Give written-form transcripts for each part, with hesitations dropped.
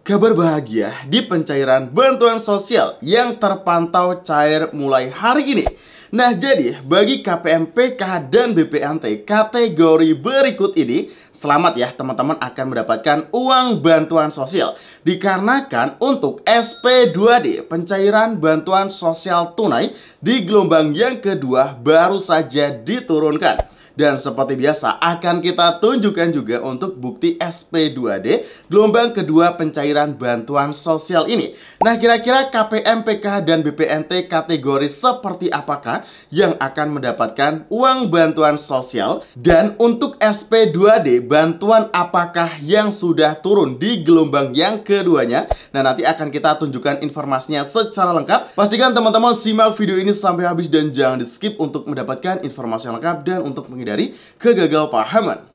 Kabar bahagia di pencairan bantuan sosial yang terpantau cair mulai hari ini. Nah, jadi bagi KPM, PKH, dan BPNT kategori berikut ini, selamat ya teman-teman akan mendapatkan uang bantuan sosial. Dikarenakan untuk SP2D, pencairan bantuan sosial tunai di gelombang yang kedua baru saja diturunkan. Dan seperti biasa akan kita tunjukkan juga untuk bukti SP2D gelombang kedua pencairan bantuan sosial ini. Nah, kira-kira KPM, PKH, dan BPNT kategori seperti apakah yang akan mendapatkan uang bantuan sosial? Dan untuk SP2D, bantuan apakah yang sudah turun di gelombang yang keduanya? Nah, nanti akan kita tunjukkan informasinya secara lengkap. Pastikan teman-teman simak video ini sampai habis dan jangan di skip untuk mendapatkan informasi yang lengkap dan untuk dari kegagalpahaman.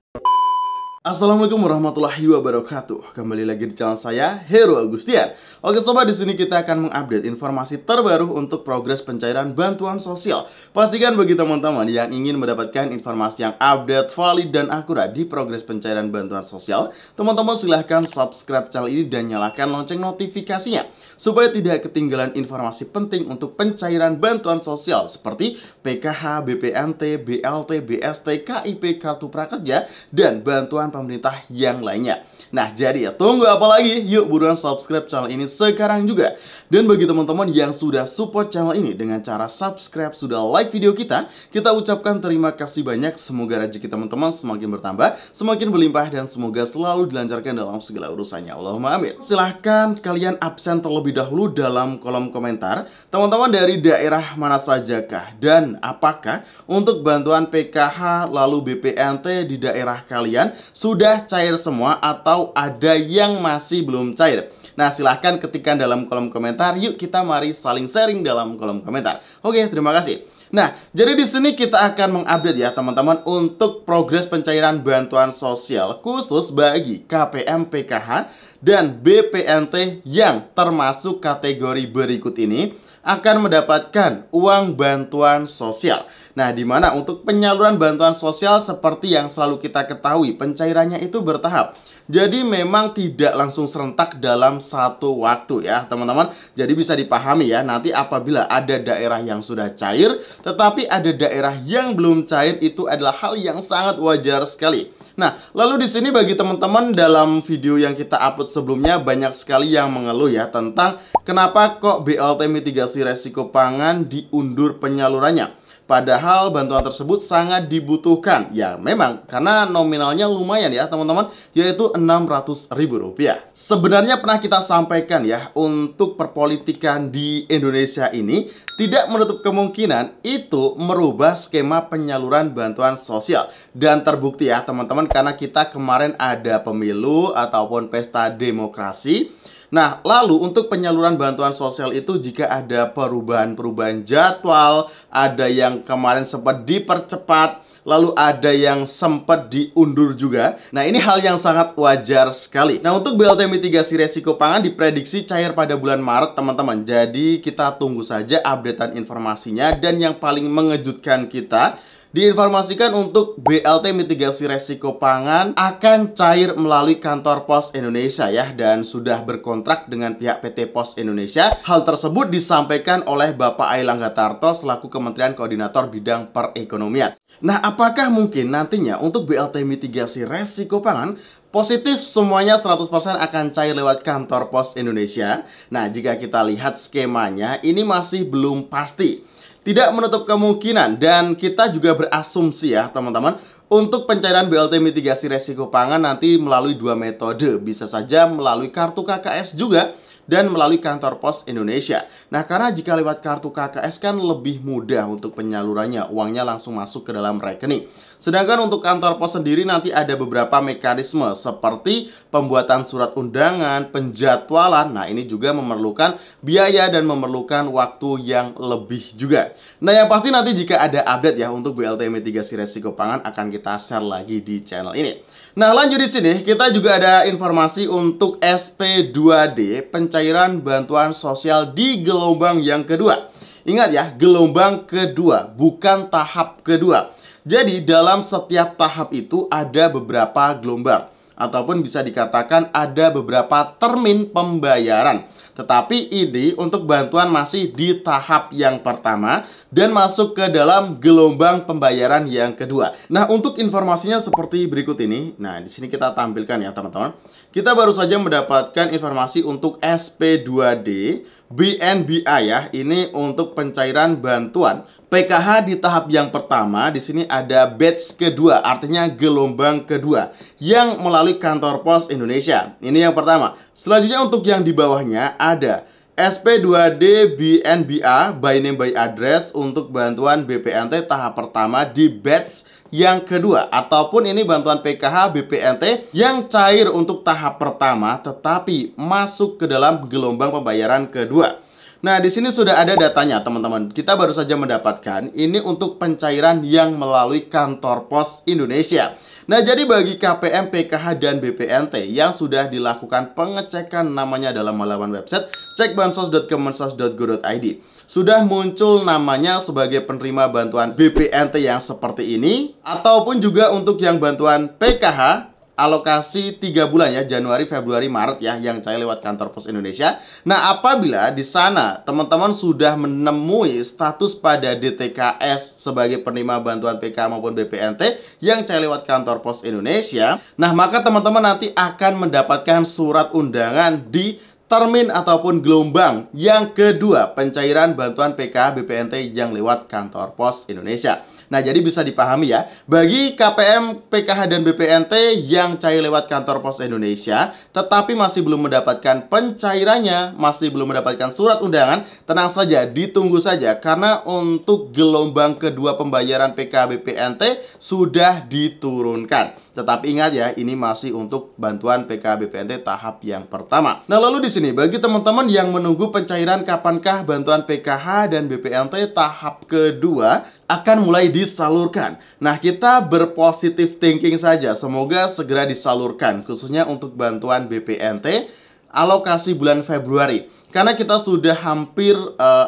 Assalamualaikum warahmatullahi wabarakatuh. Kembali lagi di channel saya, Heru Agustian. Oke sobat, di sini kita akan mengupdate informasi terbaru untuk progres pencairan bantuan sosial. Pastikan bagi teman-teman yang ingin mendapatkan informasi yang update, valid, dan akurat di progres pencairan bantuan sosial, teman-teman silahkan subscribe channel ini dan nyalakan lonceng notifikasinya supaya tidak ketinggalan informasi penting untuk pencairan bantuan sosial seperti PKH, BPNT, BLT, BST, KIP, Kartu Prakerja, dan bantuan pemerintah yang lainnya. Nah, jadi ya tunggu apa lagi? Yuk buruan subscribe channel ini sekarang juga. Dan bagi teman-teman yang sudah support channel ini dengan cara subscribe, sudah like video kita ucapkan terima kasih banyak. Semoga rezeki teman-teman semakin bertambah, semakin berlimpah, dan semoga selalu dilancarkan dalam segala urusannya. Allahumma amin. Silahkan kalian absen terlebih dahulu dalam kolom komentar, teman-teman dari daerah mana sajakah dan apakah untuk bantuan PKH lalu BPNT di daerah kalian sudah cair semua atau ada yang masih belum cair? Nah, silahkan ketikkan dalam kolom komentar. Yuk kita mari saling sharing dalam kolom komentar. Oke, terima kasih. Nah, jadi di sini kita akan mengupdate ya teman-teman untuk progres pencairan bantuan sosial khusus bagi KPM, PKH, dan BPNT yang termasuk kategori berikut ini akan mendapatkan uang bantuan sosial. Nah, di mana untuk penyaluran bantuan sosial seperti yang selalu kita ketahui, pencairannya itu bertahap. Jadi memang tidak langsung serentak dalam satu waktu ya teman-teman. Jadi bisa dipahami ya, nanti apabila ada daerah yang sudah cair tetapi ada daerah yang belum cair, itu adalah hal yang sangat wajar sekali. Nah, lalu di sini bagi teman-teman dalam video yang kita upload sebelumnya banyak sekali yang mengeluh ya tentang kenapa kok BLT mitigasi resiko pangan diundur penyalurannya. Padahal bantuan tersebut sangat dibutuhkan. Ya memang karena nominalnya lumayan ya teman-teman, yaitu Rp600.000. Sebenarnya pernah kita sampaikan ya, untuk perpolitikan di Indonesia ini tidak menutup kemungkinan itu merubah skema penyaluran bantuan sosial. Dan terbukti ya teman-teman, karena kita kemarin ada pemilu ataupun pesta demokrasi. Nah, lalu untuk penyaluran bantuan sosial itu jika ada perubahan-perubahan jadwal, ada yang kemarin sempat dipercepat, lalu ada yang sempat diundur juga. Nah, ini hal yang sangat wajar sekali. Nah, untuk BLT mitigasi resiko pangan diprediksi cair pada bulan Maret, teman-teman. Jadi, kita tunggu saja updatean informasinya. Dan yang paling mengejutkan kita, diinformasikan untuk BLT mitigasi resiko pangan akan cair melalui kantor Pos Indonesia ya, dan sudah berkontrak dengan pihak PT Pos Indonesia. Hal tersebut disampaikan oleh Bapak Airlangga Tarto selaku Kementerian Koordinator Bidang Perekonomian. Nah, apakah mungkin nantinya untuk BLT mitigasi resiko pangan positif semuanya 100% akan cair lewat kantor Pos Indonesia? Nah, jika kita lihat skemanya ini masih belum pasti. Tidak menutup kemungkinan, dan kita juga berasumsi ya teman-teman, untuk pencairan BLT mitigasi resiko pangan nanti melalui dua metode. Bisa saja melalui kartu KKS juga dan melalui kantor Pos Indonesia. Nah, karena jika lewat kartu KKS kan lebih mudah untuk penyalurannya, uangnya langsung masuk ke dalam rekening. Sedangkan untuk kantor pos sendiri nanti ada beberapa mekanisme seperti pembuatan surat undangan, penjadwalan. Nah, ini juga memerlukan biaya dan memerlukan waktu yang lebih juga. Nah, yang pasti nanti jika ada update ya untuk BLT mitigasi resiko pangan akan kita share lagi di channel ini. Nah, lanjut di sini kita juga ada informasi untuk SP2D pencairan bantuan sosial di gelombang yang kedua. Ingat ya, gelombang kedua, bukan tahap kedua. Jadi dalam setiap tahap itu ada beberapa gelombang. ataupun bisa dikatakan ada beberapa termin pembayaran. Tetapi ini untuk bantuan masih di tahap yang pertama dan masuk ke dalam gelombang pembayaran yang kedua. Nah, untuk informasinya seperti berikut ini. Nah, di sini kita tampilkan ya, teman-teman. Kita baru saja mendapatkan informasi untuk SP2D BNBA ya. Ini untuk pencairan bantuan PKH di tahap yang pertama. Di sini ada batch kedua, artinya gelombang kedua yang melalui kantor pos Indonesia. Ini yang pertama. Selanjutnya untuk yang di bawahnya ada SP2D BNBA by name by address untuk bantuan BPNT tahap pertama di batch yang kedua, ataupun ini bantuan PKH BPNT yang cair untuk tahap pertama tetapi masuk ke dalam gelombang pembayaran kedua. Nah, di sini sudah ada datanya, teman-teman. Kita baru saja mendapatkan ini untuk pencairan yang melalui kantor pos Indonesia. Nah, jadi bagi KPM, PKH, dan BPNT yang sudah dilakukan pengecekan namanya dalam halaman website cekbansos.kemensos.go.id, sudah muncul namanya sebagai penerima bantuan BPNT yang seperti ini, ataupun juga untuk yang bantuan PKH alokasi 3 bulan ya, Januari, Februari, Maret ya, yang cair lewat kantor pos Indonesia. Nah, apabila di sana teman-teman sudah menemui status pada DTKS sebagai penerima bantuan PK maupun BPNT yang cair lewat kantor pos Indonesia, nah maka teman-teman nanti akan mendapatkan surat undangan di termin ataupun gelombang yang kedua pencairan bantuan PK BPNT yang lewat kantor pos Indonesia. Nah, jadi bisa dipahami ya, bagi KPM, PKH, dan BPNT yang cair lewat kantor pos Indonesia tetapi masih belum mendapatkan pencairannya, masih belum mendapatkan surat undangan, tenang saja, ditunggu saja, karena untuk gelombang kedua pembayaran PK BPNT sudah diturunkan. Tetapi ingat ya, ini masih untuk bantuan PK BPNT tahap yang pertama. Nah, lalu di sini bagi teman-teman yang menunggu pencairan kapankah bantuan PKH dan BPNT tahap kedua akan mulai disalurkan. Nah, kita berpositif thinking saja, semoga segera disalurkan, khususnya untuk bantuan BPNT alokasi bulan Februari. Karena kita sudah hampir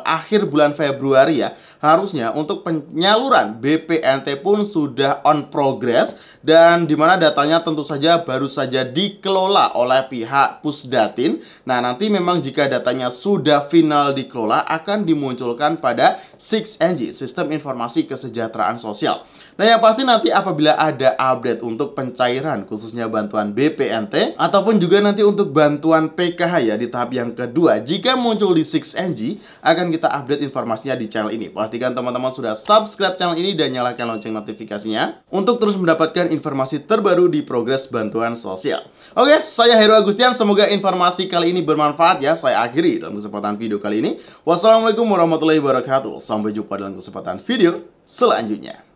akhir bulan Februari ya. Harusnya untuk penyaluran BPNT pun sudah on progress, dan dimana datanya tentu saja baru saja dikelola oleh pihak Pusdatin. Nah, nanti memang jika datanya sudah final dikelola akan dimunculkan pada 6NG, Sistem Informasi Kesejahteraan Sosial. Nah, yang pasti nanti apabila ada update untuk pencairan khususnya bantuan BPNT ataupun juga nanti untuk bantuan PKH ya di tahap yang kedua, jika muncul di 6NG akan kita update informasinya di channel ini. Pastikan teman-teman sudah subscribe channel ini dan nyalakan lonceng notifikasinya untuk terus mendapatkan informasi terbaru di progres bantuan sosial. Oke, saya Heru Agustian. Semoga informasi kali ini bermanfaat ya. Saya akhiri dalam kesempatan video kali ini. Wassalamualaikum warahmatullahi wabarakatuh. Sampai jumpa dalam kesempatan video selanjutnya.